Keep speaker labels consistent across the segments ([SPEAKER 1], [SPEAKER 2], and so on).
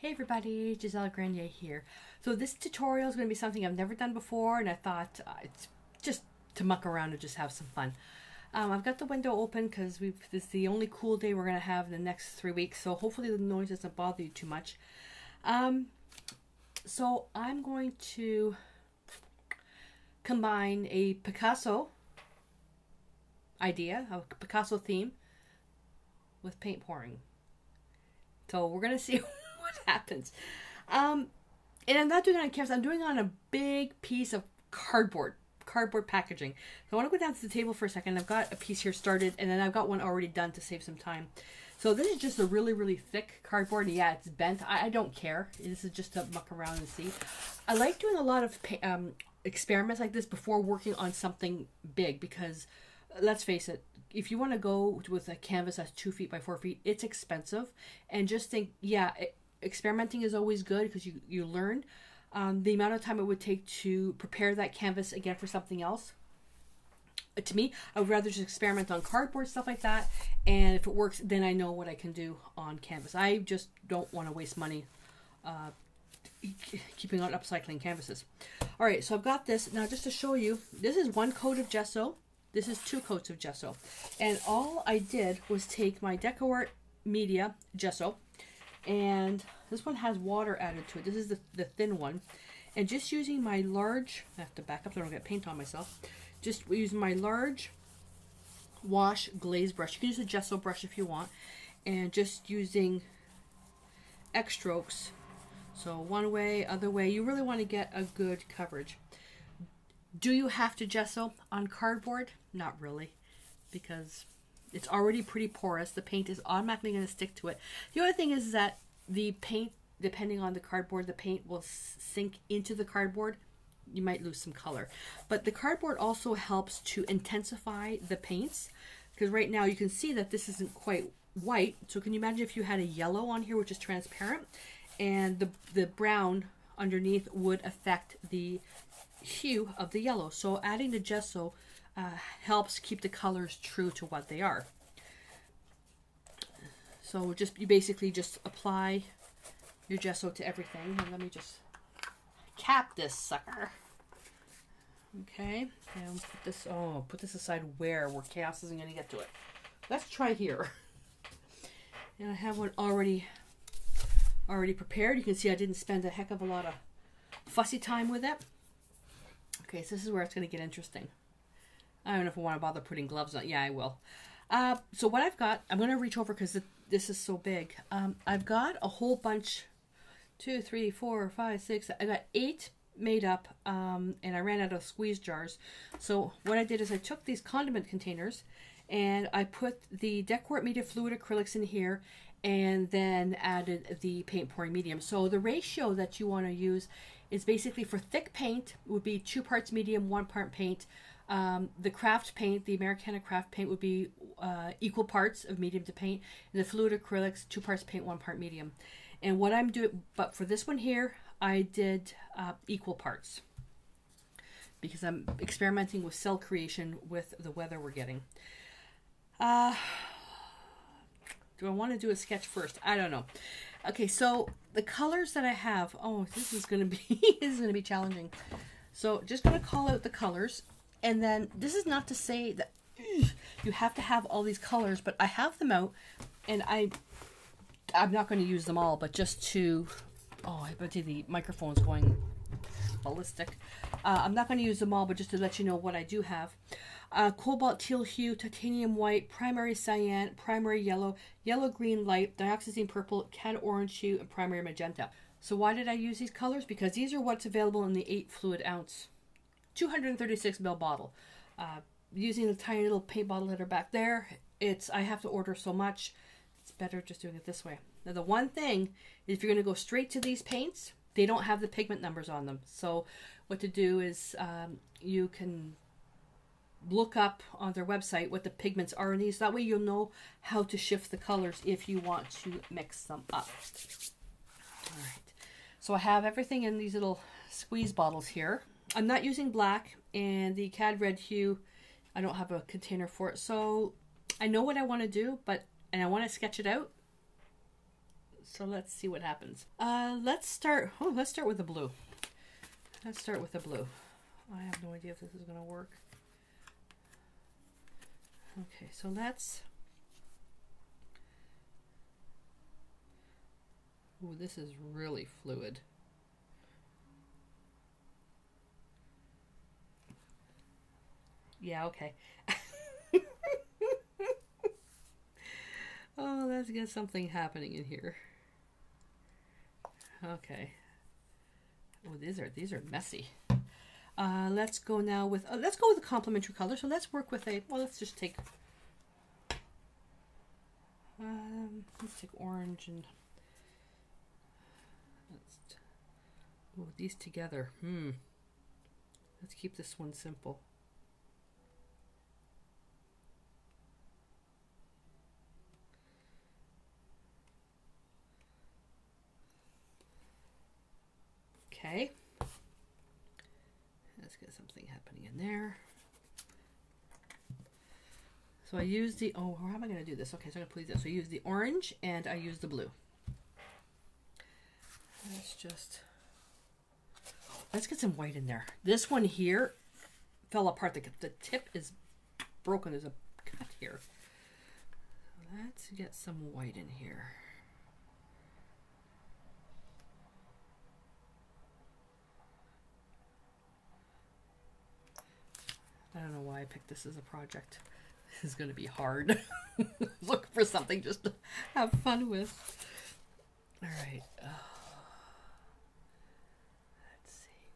[SPEAKER 1] Hey everybody, Gisele Grenier here. So this tutorial is going to be something I've never done before, and I thought it's just to muck around and just have some fun. I've got the window open because this is the only cool day we're going to have in the next 3 weeks, so hopefully the noise doesn't bother you too much. So I'm going to combine a Picasso idea, a Picasso theme, with paint pouring. So we're going to see what happens. And I'm not doing it on canvas. I'm doing it on a big piece of cardboard packaging. So I want to go down to the table for a second. I've got a piece here started, and then I've got one already done to save some time. So this is just a really, really thick cardboard. Yeah, it's bent. I don't care. This is just to muck around and see. I like doing a lot of experiments like this before working on something big because, let's face it, if you want to go with a canvas that's 2 feet by 4 feet, it's expensive. And just think, yeah, experimenting is always good because you learn. The amount of time it would take to prepare that canvas again for something else. To me, I would rather just experiment on cardboard, stuff like that. And if it works, then I know what I can do on canvas. I just don't want to waste money keeping on upcycling canvases. All right, so I've got this. Now just to show you, this is 1 coat of gesso. This is 2 coats of gesso. And all I did was take my DecoArt Media gesso, and this one has water added to it. This is the thin one. And just using my large, I have to back up so I don't get paint on myself. Just using my large wash glaze brush. You can use a gesso brush if you want. And just using X strokes. So one way, other way. You really want to get a good coverage. Do you have to gesso on cardboard? Not really, because it's already pretty porous. The paint is automatically going to stick to it. The other thing is that the paint, depending on the cardboard, the paint will sink into the cardboard. You might lose some color. But the cardboard also helps to intensify the paints, because right now you can see that this isn't quite white. So can you imagine if you had a yellow on here, which is transparent, and the brown underneath would affect the hue of the yellow. So adding the gesso helps keep the colors true to what they are. So you basically just apply your gesso to everything. And let me just cap this sucker. Okay, and put this aside where chaos isn't going to get to it. Let's try here. And I have one already prepared. You can see I didn't spend a heck of a lot of fussy time with it. Okay, so this is where it's going to get interesting. I don't know if I want to bother putting gloves on. Yeah, I will. So what I've got, I'm going to reach over because this is so big. I've got a whole bunch, 2, 3, 4, 5, 6. I got 8 made up, and I ran out of squeeze jars. So what I did is I took these condiment containers, and I put the DecoArt Media Fluid acrylics in here, and then added the paint pouring medium. So the ratio that you want to use is basically for thick paint would be 2 parts medium, 1 part paint. The craft paint, the Americana craft paint would be equal parts of medium to paint. And the fluid acrylics, 2 parts paint, 1 part medium. And what I'm doing, but for this one here, I did equal parts because I'm experimenting with cell creation with the weather we're getting. Do I want to do a sketch first? I don't know. Okay, so the colors that I have, this is going to be challenging. So just going to call out the colors, and then this is not to say that you have to have all these colors, but I have them out, and I'm not going to use them all, but just to, I bet the microphone's going ballistic. I'm not going to use them all, but just to let you know what I do have. Cobalt teal hue, titanium white, primary cyan, primary yellow, yellow green light, dioxazine purple, cad orange hue, and primary magenta. So why did I use these colors? Because these are what's available in the 8 fluid ounce 236 ml bottle. Using the tiny little paint bottle that are back there, I have to order so much, it's better just doing it this way. Now the one thing is, if you're going to go straight to these paints, they don't have the pigment numbers on them. So what to do is you can look up on their website what the pigments are in these. That way you'll know how to shift the colors if you want to mix them up. All right. So I have everything in these little squeeze bottles here. I'm not using black, and the cad red hue, I don't have a container for it. So I know what I want to do, and I want to sketch it out. So let's see what happens. Let's start with the blue. Let's start with the blue. I have no idea if this is going to work. Okay, so let's... Ooh, this is really fluid. Yeah, okay. Oh, let's get something happening in here. Okay. Oh, these are messy. Let's go now with a complementary color. So let's work with a, well, let's just take let's take orange and these together. Let's keep this one simple. Okay. Let's get something happening in there. So I use the, oh, how am I going to do this? Okay, so I'm going to please this. So I use the orange and I use the blue. Let's get some white in there. This one here fell apart. The tip is broken. There's a cut here. So let's get some white in here. I don't know why I picked this as a project. This is going to be hard. Look for something just to have fun with. All right. Let's see.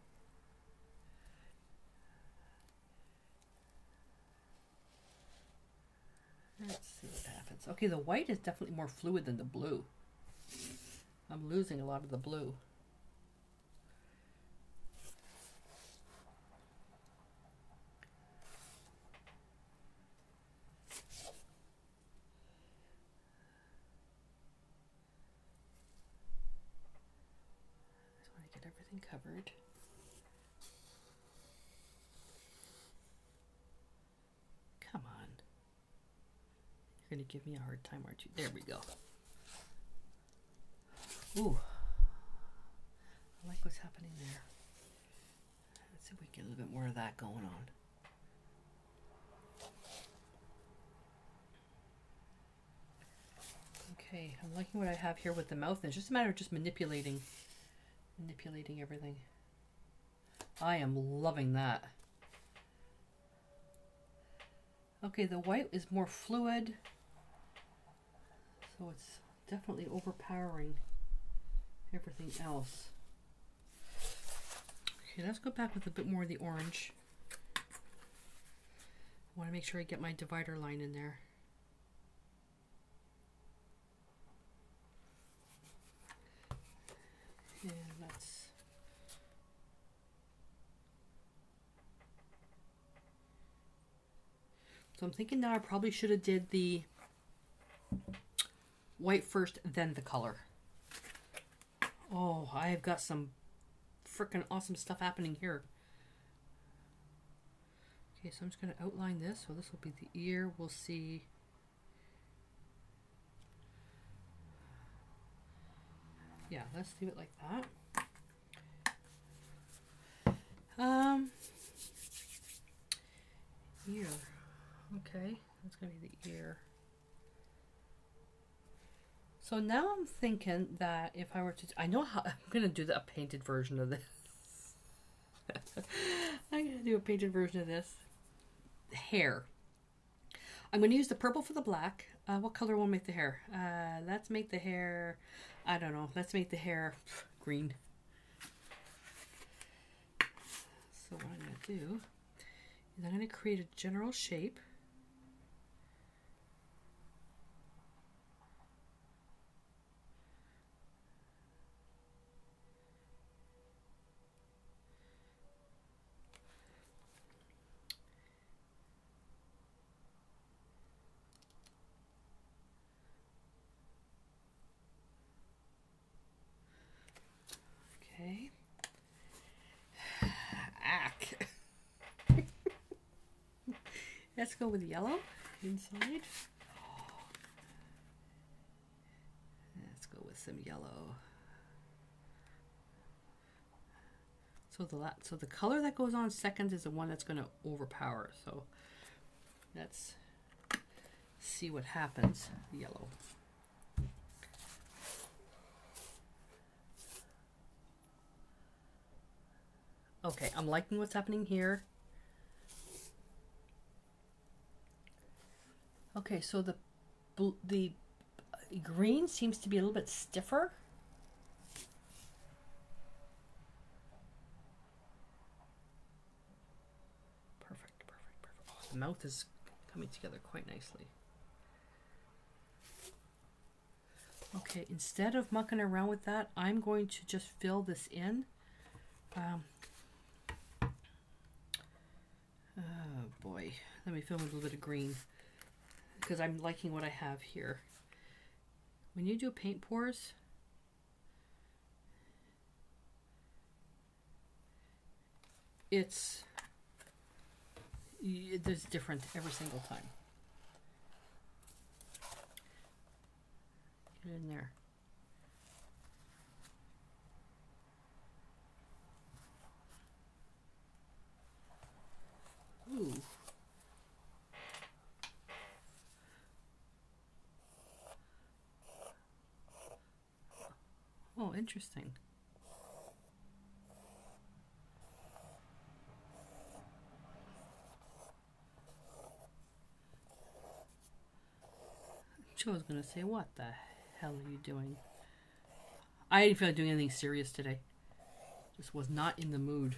[SPEAKER 1] Let's see what happens. Okay, the white is definitely more fluid than the blue. I'm losing a lot of the blue. Everything covered. Come on. You're going to give me a hard time, aren't you? There we go. Ooh. I like what's happening there. Let's see if we can get a little bit more of that going on. Okay, I'm liking what I have here with the mouth. It's just a matter of just manipulating everything. I am loving that. Okay, the white is more fluid, so it's definitely overpowering everything else. Okay, let's go back with a bit more of the orange. I want to make sure I get my divider line in there. And let's so I'm thinking now I probably should have did the white first, then the color. Oh, I've got some freaking awesome stuff happening here. Okay, so I'm just going to outline this. So this will be the ear. We'll see. Yeah, let's do it like that. Ear. Okay, that's going to be the ear. So now I'm thinking that if I were to, I know how, I'm going to do a painted version of this. I'm going to do a painted version of this. Hair. I'm going to use the purple for the black. What color will make the hair? Let's make the hair, I don't know. Let's make the hair green. So what I'm going to do is I'm going to create a general shape. Okay. Ack. Let's go with yellow inside. Let's go with some yellow. So the color that goes on second is the one that's going to overpower. So let's see what happens. Yellow. Okay, I'm liking what's happening here. Okay, so the green seems to be a little bit stiffer. Perfect. Oh, the mouth is coming together quite nicely. Okay, instead of mucking around with that, I'm going to just fill this in. Oh boy, let me fill in a little bit of green because I'm liking what I have here. When you do paint pours, it's different every single time. Get in there. Ooh. Oh, interesting. Joe's gonna say, what the hell are you doing? I didn't feel like doing anything serious today. Just was not in the mood.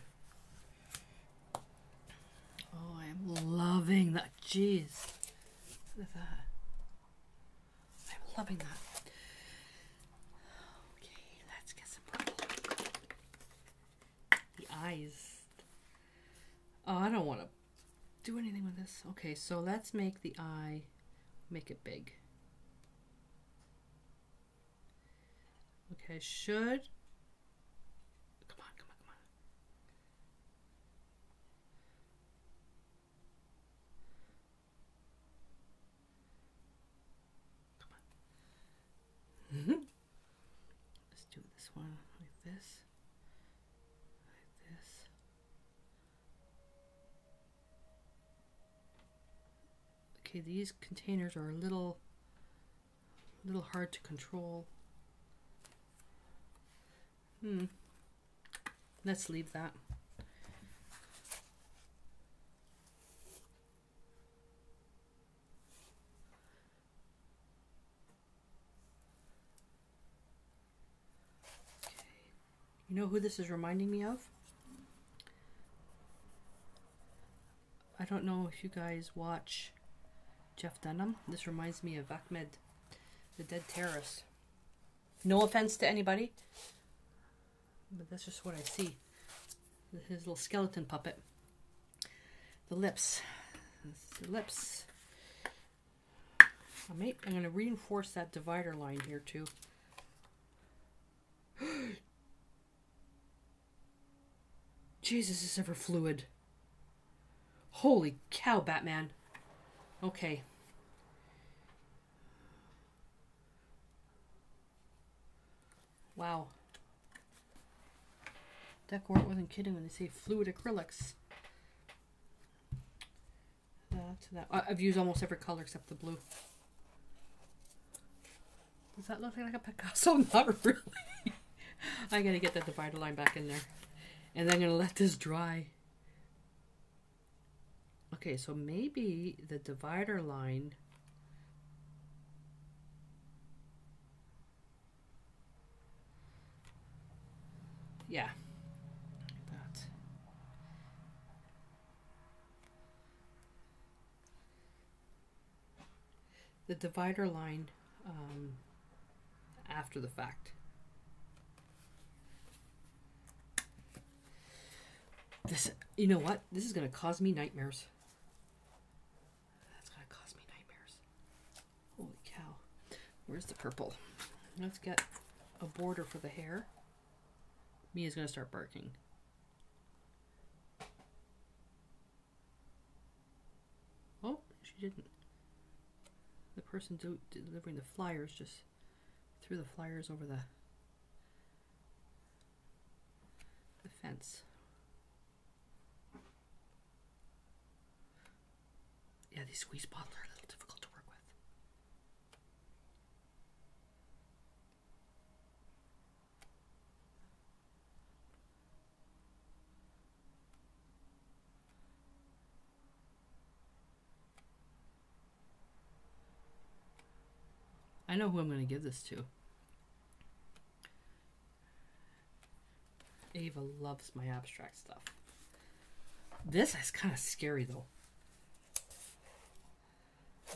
[SPEAKER 1] Oh, I'm loving that. Jeez. Look at that. I'm loving that. Okay, let's get some purple. The eyes. Oh, I don't want to do anything with this. Okay, so let's make the eye, make it big. Okay, should. Come on. Let's do this one like this. Like this. Okay, these containers are a little hard to control. Let's leave that. Okay. You know who this is reminding me of? I don't know if you guys watch Jeff Dunham. This reminds me of Ahmed, the dead terrorist. No offense to anybody, but that's just what I see. His little skeleton puppet. The lips. The lips. I'm going to reinforce that divider line here too. Jesus, is ever fluid. Holy cow, Batman. Okay. Wow. Decor wasn't kidding when they say fluid acrylics. I've used almost every color except the blue. Does that look like a Picasso? Not really. I gotta get that divider line back in there. And then I'm gonna let this dry. Okay, so maybe the divider line. Yeah. The divider line after the fact. This, you know what? This is going to cause me nightmares. That's going to cause me nightmares. Holy cow. Where's the purple? Let's get a border for the hair. Mia's going to start barking. Oh, she didn't. The person delivering the flyers just threw the flyers over the fence. Yeah, these squeeze bottles are a little difficult to work with. I know who I'm going to give this to. Ava loves my abstract stuff. This is kind of scary though.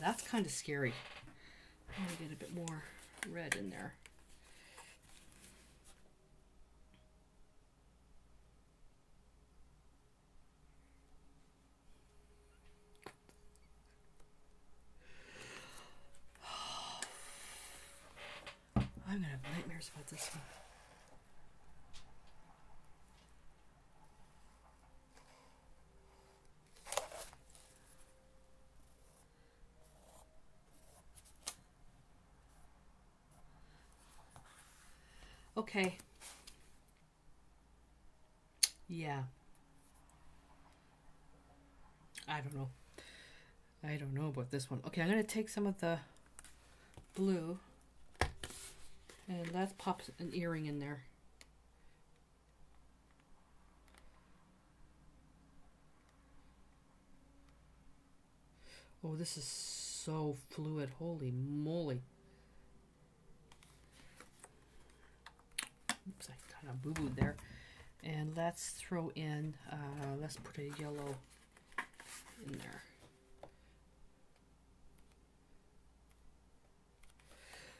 [SPEAKER 1] That's kind of scary. I want to get a bit more red in there. I'm going to have nightmares about this one. Okay. Yeah. I don't know. I don't know about this one. Okay, I'm going to take some of the blue and let's pop an earring in there. Oh, this is so fluid. Holy moly. Oops, I kind of boo-booed there. And let's throw in, let's put a yellow in there.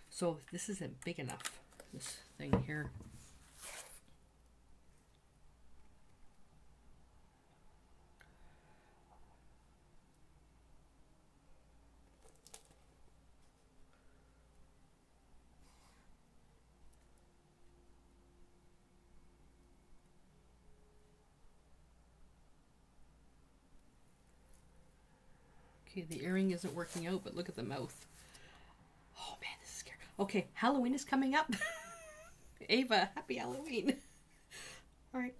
[SPEAKER 1] So this isn't big enough, this thing here. Okay, the earring isn't working out, but look at the mouth. Oh man, this is scary. Okay, Halloween is coming up. Ava, happy Halloween. All right,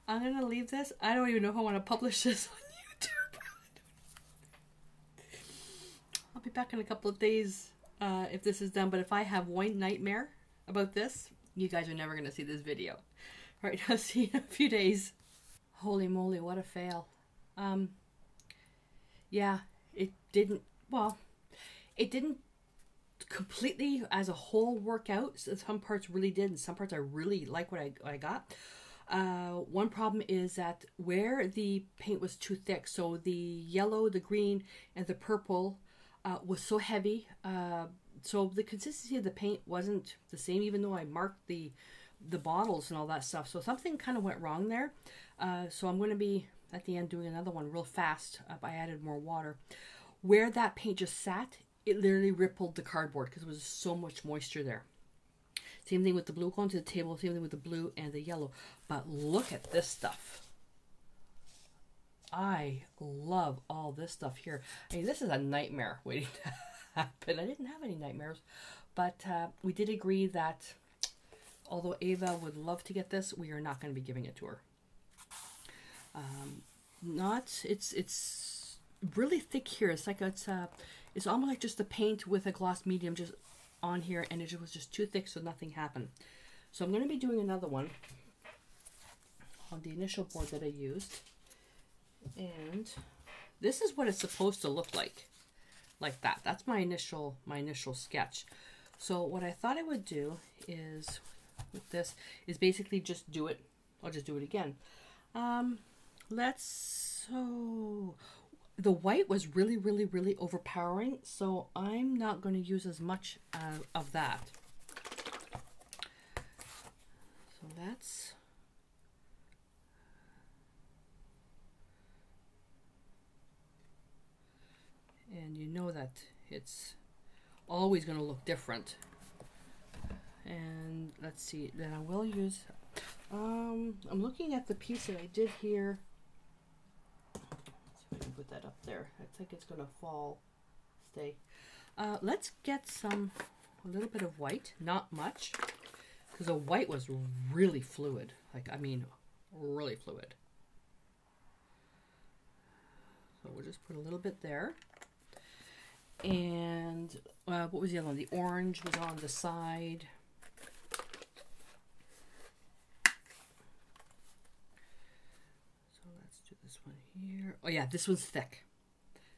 [SPEAKER 1] I'm gonna leave this. I don't even know if I want to publish this on YouTube. I'll be back in a couple of days if this is done, but if I have one nightmare about this, you guys are never gonna see this video. All right, I'll see you in a few days. Holy moly, what a fail. Yeah, it didn't completely as a whole work out. So some parts really did, and some parts I really like what I got. One problem is that where the paint was too thick, so the yellow, the green, and the purple was so heavy, so the consistency of the paint wasn't the same, even though I marked the bottles and all that stuff. So something kind of went wrong there. So I'm going to be at the end doing another one real fast. I added more water. Where that paint just sat, it literally rippled the cardboard because there was so much moisture there. Same thing with the blue going to the table, same thing with the blue and the yellow. But look at this stuff. I love all this stuff here. I mean, this is a nightmare waiting to happen. I didn't have any nightmares, but we did agree that although Ava would love to get this, we are not going to be giving it to her. It's really thick here. It's like it's almost like just the paint with a gloss medium just on here, and it was just too thick, so nothing happened. So I'm going to be doing another one on the initial board that I used, and this is what it's supposed to look like that. That's my initial sketch. So what I thought I would do is with this is basically just do it. I'll just do it again. So the white was really, really, really overpowering, so I'm not going to use as much of that. So that's, and you know that it's always going to look different. And let's see, then I will use, I'm looking at the piece that I did here. Let's see if I can put that up there. I think it's going to fall, stay. Let's get a little bit of white, not much, because the white was really fluid. Like, I mean, really fluid. So we'll just put a little bit there. And what was the other one? The orange was on the side. So let's do this one here. Oh yeah, this one's thick.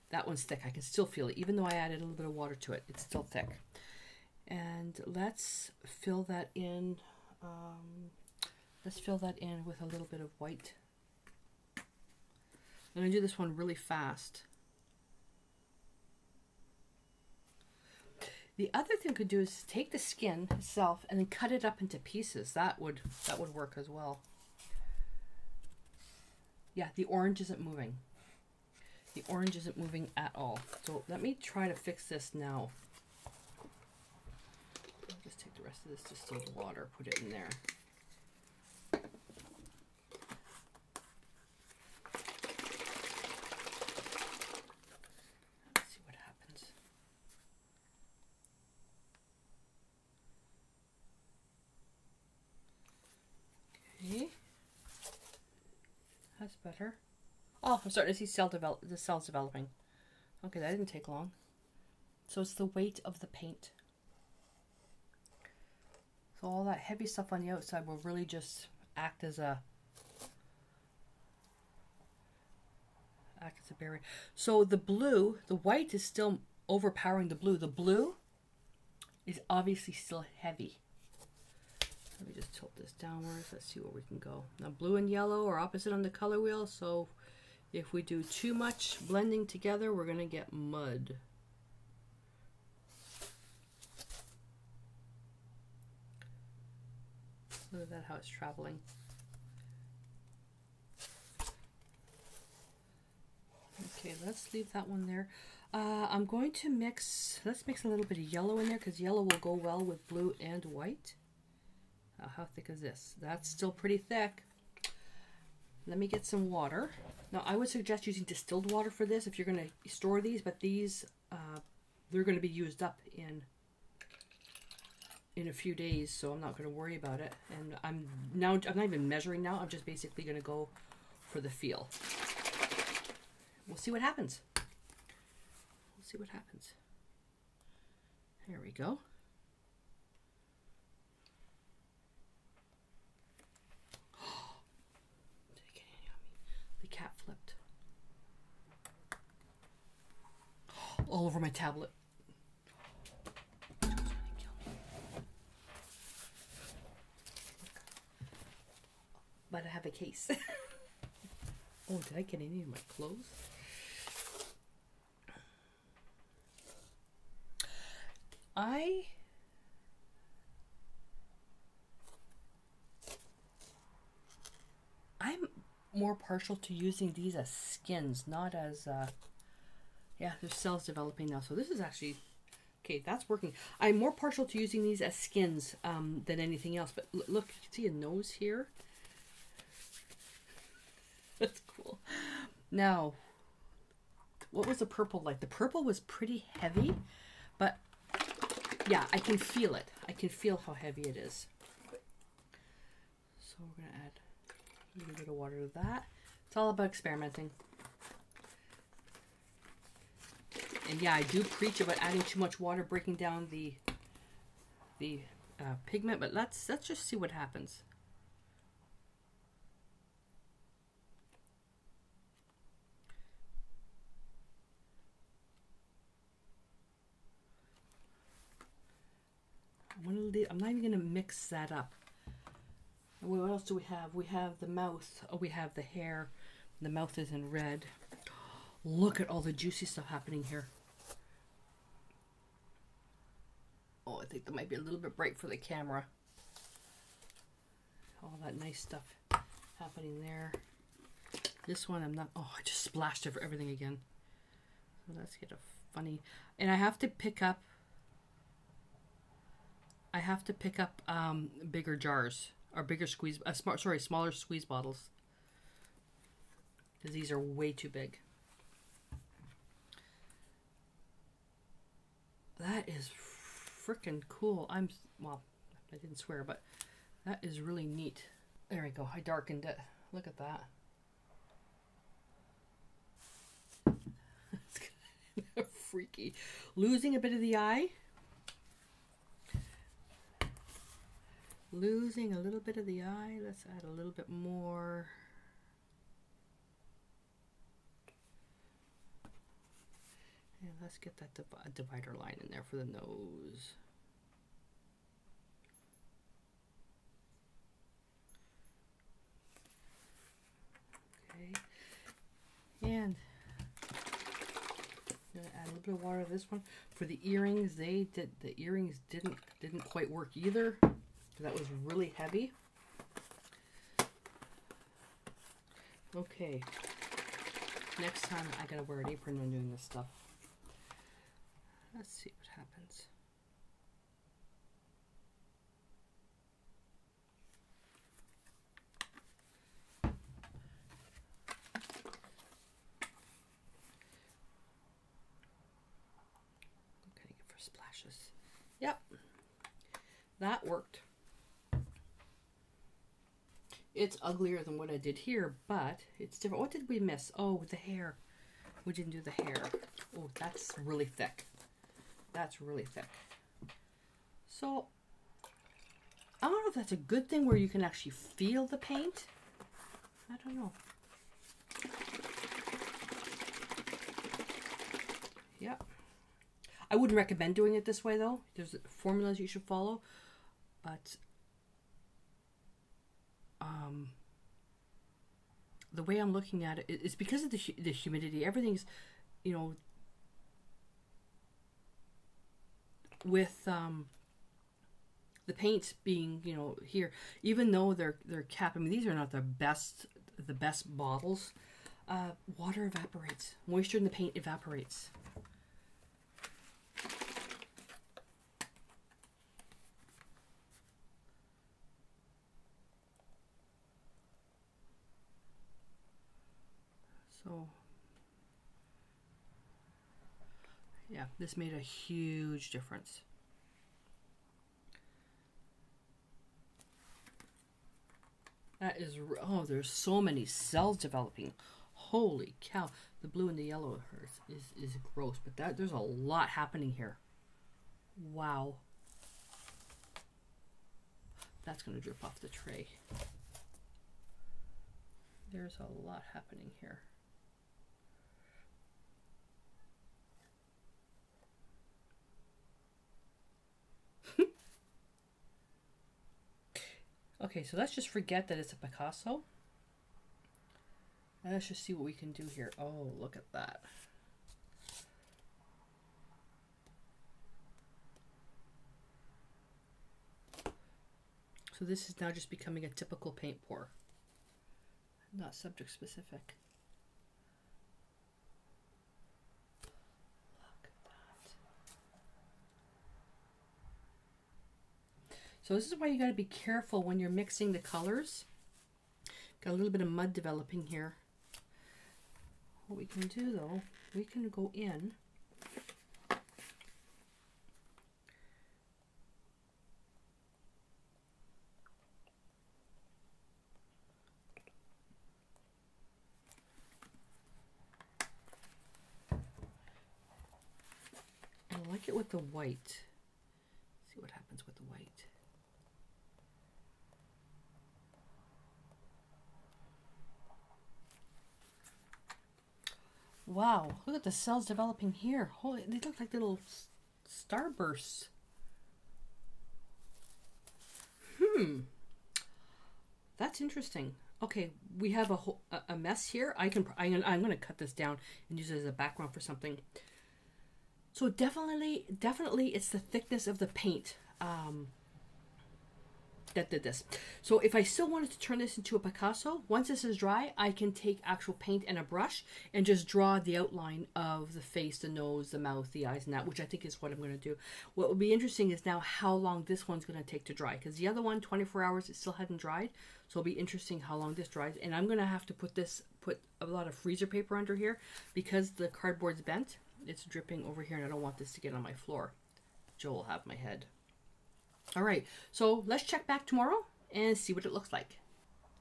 [SPEAKER 1] That one's thick. I can still feel it. Even though I added a little bit of water to it, it's still thick. And let's fill that in. Let's fill that in with a little bit of white. I'm going to do this one really fast. The other thing I could do is take the skin itself and then cut it up into pieces. That would work as well. Yeah, the orange isn't moving. The orange isn't moving at all. So let me try to fix this now. I'll just take the rest of this distilled water, put it in there. Let's see what happens. Okay. That's better. Oh, I'm starting to see the cells developing. Okay, that didn't take long. So it's the weight of the paint. So all that heavy stuff on the outside will really just act as a barrier. So the blue, the white is still overpowering the blue. The blue is obviously still heavy. Let me just tilt this downwards. Let's see where we can go. Now blue and yellow are opposite on the color wheel, so if we do too much blending together, we're going to get mud. Look at that, how it's traveling. Okay, let's leave that one there. I'm going to let's mix a little bit of yellow in there because yellow will go well with blue and white. How thick is this? That's still pretty thick. Let me get some water. Now, I would suggest using distilled water for this if you're going to store these, but these, they're going to be used up in a few days, so I'm not going to worry about it. And I'm not even measuring now. I'm just basically going to go for the feel. We'll see what happens. We'll see what happens. There we go. The cat flipped. All over my tablet. But I have a case. Oh, did I get any of my clothes? I'm more partial to using these as skins, not as yeah, there's cells developing now, so this is actually okay. That's working. I'm more partial to using these as skins than anything else. But look, you can see a nose here. That's cool. Now, what was the purple like? The purple was pretty heavy, but yeah, I can feel it. I can feel how heavy it is. So we're gonna add a little bit of water to that. It's all about experimenting. And yeah, I do preach about adding too much water, breaking down the pigment, but let's just see what happens. I'm not even going to mix that up. What else do we have? We have the mouth. Oh, we have the hair. The mouth is in red. Look at all the juicy stuff happening here. Oh, I think that might be a little bit bright for the camera. All that nice stuff happening there. This one I'm not... Oh, I just splashed over everything again. So let's get a funny... And I have to pick up... bigger jars. Or bigger squeeze... smaller squeeze bottles. Because these are way too big. That is freaking cool. Well, I didn't swear, but that is really neat. There we go. I darkened it. Look at that. Freaky. Losing a bit of the eye. Losing a little bit of the eye. Let's add a little bit more. And let's get that divider line in there for the nose. Okay. And I'm gonna add a little bit of water to this one. For the earrings, the earrings didn't quite work either. That was really heavy. Okay. Next time I gotta wear an apron when doing this stuff. Let's see what happens. Okay, for splashes. Yep. That worked. It's uglier than what I did here, but it's different. What did we miss? Oh, the hair. We didn't do the hair. Oh, that's really thick. That's really thick. So, I don't know if that's a good thing where you can actually feel the paint. I don't know. Yep. I wouldn't recommend doing it this way, though. There's formulas you should follow. But the way I'm looking at it is because of the humidity. Everything's, you know, with the paints being, you know, here, even though they're capped. I mean, these are not the best bottles. Water evaporates. Moisture in the paint evaporates. So, yeah, this made a huge difference. That is, oh, there's so many cells developing. Holy cow. The blue and the yellow is gross, but there's a lot happening here. Wow. That's going to drip off the tray. There's a lot happening here. Okay, so let's just forget that it's a Picasso. And let's just see what we can do here. Oh, look at that. So this is now just becoming a typical paint pour. Not subject specific. Look at that. So this is why you got to be careful when you're mixing the colors. Got a little bit of mud developing here. What we can do though, we can go in I like it with the white. See what happens with the white. Wow, look at the cells developing here. Holy, they look like little starbursts. That's interesting. Okay, we have a mess here. I'm going to cut this down and use it as a background for something. So definitely it's the thickness of the paint that did this. So if I still wanted to turn this into a Picasso, once this is dry, I can take actual paint and a brush and just draw the outline of the face, the nose, the mouth, the eyes, and that, which I think is what I'm going to do. What will be interesting is now how long this one's going to take to dry, because the other one, 24 hours, it still hadn't dried. So it'll be interesting how long this dries. And I'm going to have to put a lot of freezer paper under here because the cardboard's bent. It's dripping over here, and I don't want this to get on my floor. Joel will have my head. All right, so let's check back tomorrow and see what it looks like.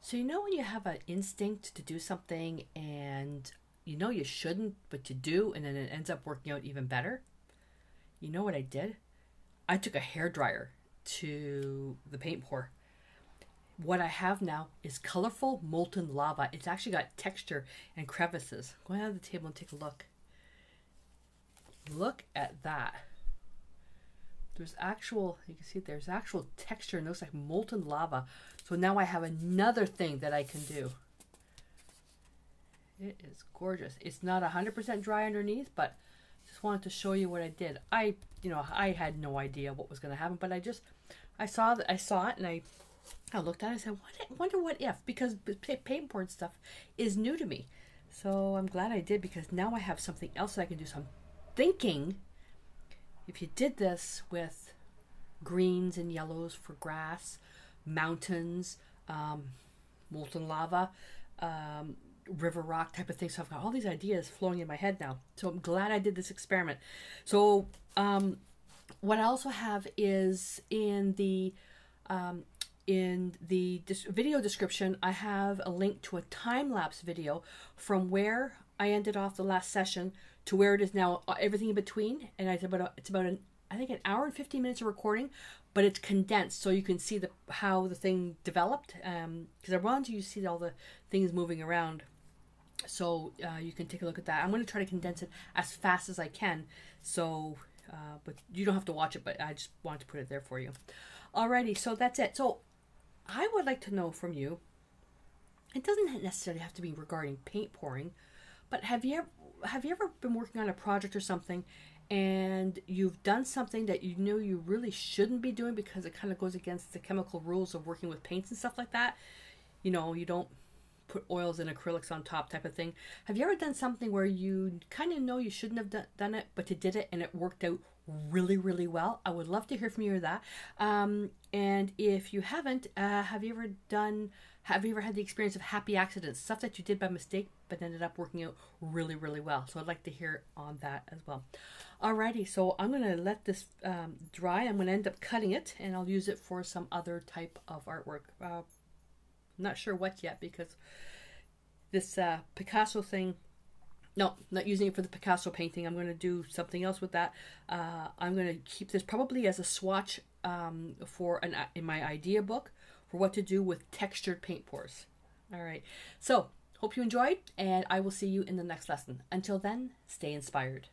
[SPEAKER 1] So you know when you have an instinct to do something and you know you shouldn't, but you do, and then it ends up working out even better? You know what I did? I took a hairdryer to the paint pour. What I have now is colorful molten lava. It's actually got texture and crevices. Go ahead to the table and take a look. Look at that. There's actual, you can see there's actual texture, and it looks like molten lava. So now I have another thing that I can do. It is gorgeous. It's not 100% dry underneath, but just wanted to show you what I did. I had no idea what was going to happen, but I saw it, and I looked at it and said, wonder what if, because paintboard stuff is new to me. So I'm glad I did, because now I have something else that I can do. So I'm thinking, if you did this with greens and yellows for grass, mountains, molten lava, river rock type of thing. So I've got all these ideas flowing in my head now. So I'm glad I did this experiment. So what I also have is in the video description, I have a link to a time-lapse video from where I ended off the last session to where it is now, everything in between. And it's about I think an hour and 15 minutes of recording, but it's condensed so you can see how the thing developed. Because I wanted you to see all the things moving around. So you can take a look at that. I'm going to try to condense it as fast as I can. So, but you don't have to watch it, but I just wanted to put it there for you. Alrighty, so that's it. So I would like to know from you, it doesn't necessarily have to be regarding paint pouring, but have you ever been working on a project or something and you've done something that you know you really shouldn't be doing because it kind of goes against the chemical rules of working with paints and stuff like that? You know, you don't put oils and acrylics on top type of thing. Have you ever done something where you kind of know you shouldn't have done it, but you did it and it worked out really, really well? I would love to hear from you or that. And if you haven't, have you ever had the experience of happy accidents, stuff that you did by mistake but ended up working out really, really well? So I'd like to hear on that as well. Alrighty, so I'm going to let this dry. I'm going to end up cutting it, and I'll use it for some other type of artwork. I'm not sure what yet, because this Picasso thing, no, not using it for the Picasso painting. I'm going to do something else with that. I'm going to keep this probably as a swatch in my idea book for what to do with textured paint pours. All right, so hope you enjoyed, and I will see you in the next lesson. Until then, stay inspired.